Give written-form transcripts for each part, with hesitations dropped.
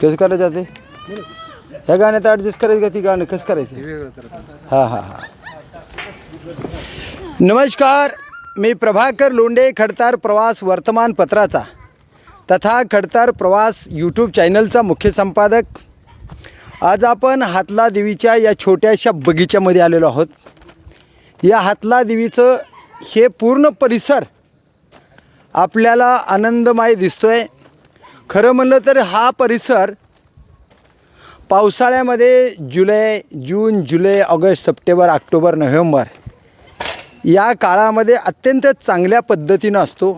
कसं करायचं ते ह्या गाण्यात ॲडजस्ट करायचं का ती गाणं कसं करायचं? हां हां हां. नमस्कार, मी प्रभाकर लोंढे, खडतार प्रवास वर्तमानपत्राचा तथा खडतार प्रवास यूट्यूब चॅनलचा मुख्य संपादक. आज आपण हातला देवीच्या या छोट्याशा बगीच्यामध्ये आलेलो आहोत. या हातला देवीचं हे पूर्ण परिसर आपल्याला आनंदमय दिसतोय. खरं म्हणलं तर हा परिसर पावसाळ्यामध्ये जून, जुलै, ऑगस्ट, सप्टेंबर, ऑक्टोबर, नोव्हेंबर या काळामध्ये अत्यंत चांगल्या पद्धतीनं असतो.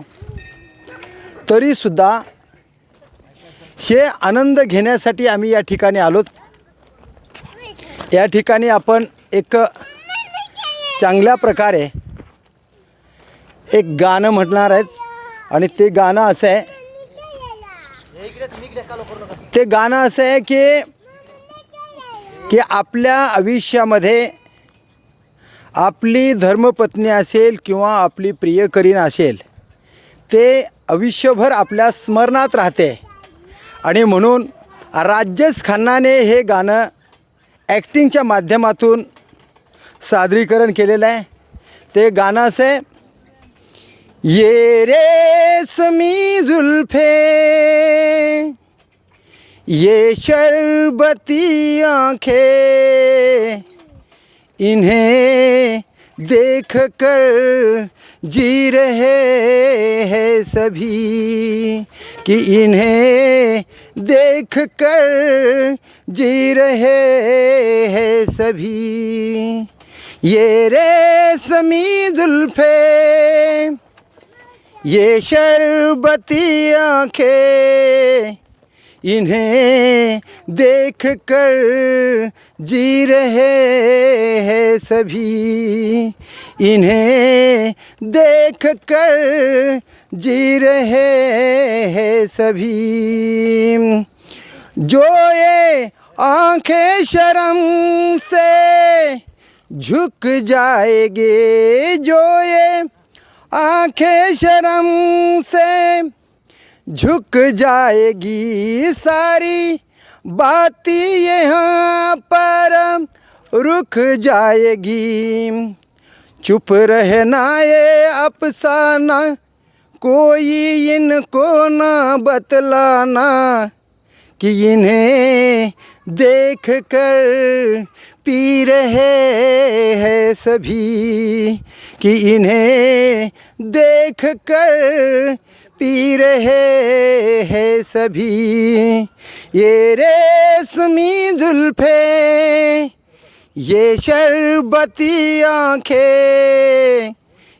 तरीसुद्धा हे आनंद घेण्यासाठी आम्ही या ठिकाणी आलोत. या ठिकाणी आपण एक चांगल्या प्रकारे एक गाणं म्हणणार आहेत आणि ते गाणं असं आहे, ते गाणं असं आहे की आपल्या आयुष्यामध्ये आपली धर्मपत्नी असेल किंवा आपली प्रियकरीण असेल ते आयुष्यभर आपल्या स्मरणात राहते. आणि म्हणून राजेश खन्नाने हे गाणं ॲक्टिंगच्या माध्यमातून सादरीकरण केलेलं आहे. ते गाणं असं आहे, ये रेशमी जुल्फे ये शरबती आँखें इन्हें देख कर जी रहे हैं सभी, कि इन्हें देख कर जी रहे हैं सभी. ये रेशमी जुल्फे ये शरबती आँखें इन्हें देख कर जी रहे हैं सभी, इन्हें देख कर जी रहे हैं सभी. जो ये आँखें शर्म से झुक जाएंगे, जो ये आँखें शर्म से झुक जाएगी, सारी बातें यहाँ पर रुक जाएगी. चुप रहना ये अफसाना, कोई इनको ना बतलाना, कि इन्हें देख कर पी रहे हैं सभी, कि इन्हें देख कर पी रहे हैं सभी. ये रेशमी जुल्फे ये शरबती आँखें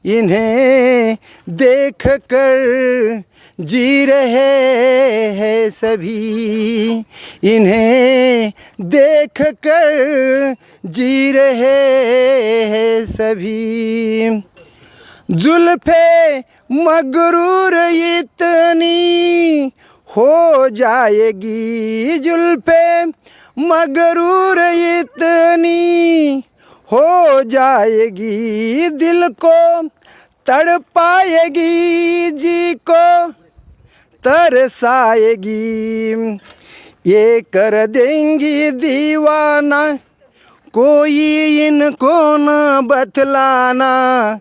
इन्हें देख कर जी रहे हैं सभी, इन्हें देख कर जी रहे हैं सभी. जुल्फे मगरूर इतनी हो जाएगी, जुल्फे मगरूर इतनी हो जाएगी, दिल को तड़पाएगी, जी को तरसाएगी. ये कर देंगी दीवाना, कोई इनको न बतलाना,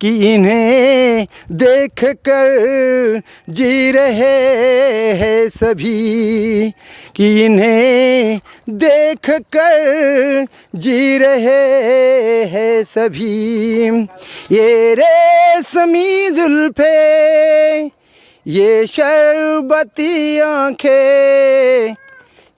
कि इन्हें देख कर जी रहे हैं सभी, कि इन्हें देख कर जी रहे हैं सभी. ये रेशमी जुल्फे ये शरबती आँखें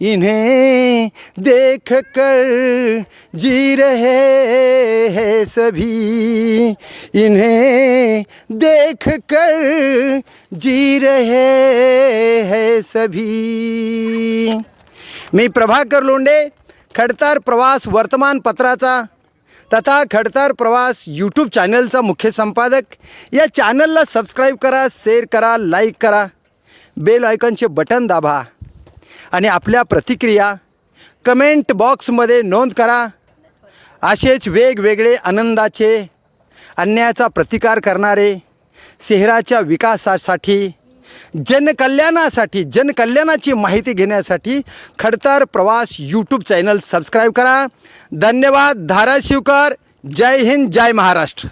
इन्हें देख कर जी रहे हैं सभी, इन्हें देख कर जी रहे हैं सभी. मी प्रभाकर लोंढे, खडतार प्रवास वर्तमानपत्राचा तथा खडतार प्रवास यूट्यूब चॅनलचा मुख्य संपादक. या चॅनलला सबस्क्राईब करा, शेअर करा, लाईक करा, बेल आयकॉनचे बटन दाबा आणि आपल्या प्रतिक्रिया कमेंट बॉक्समध्ये नोंद करा. असेच वेगवेगळे आनंदाचे अन्यायाचा प्रतिकार करणारे, शहराच्या विकासासाठी जनकल्याणासाठी जनकल्याणाची माहिती घेण्यासाठी खडतर प्रवास यूट्यूब चॅनल सबस्क्राईब करा. धन्यवाद. धाराशिवकर. जय हिंद, जय महाराष्ट्र.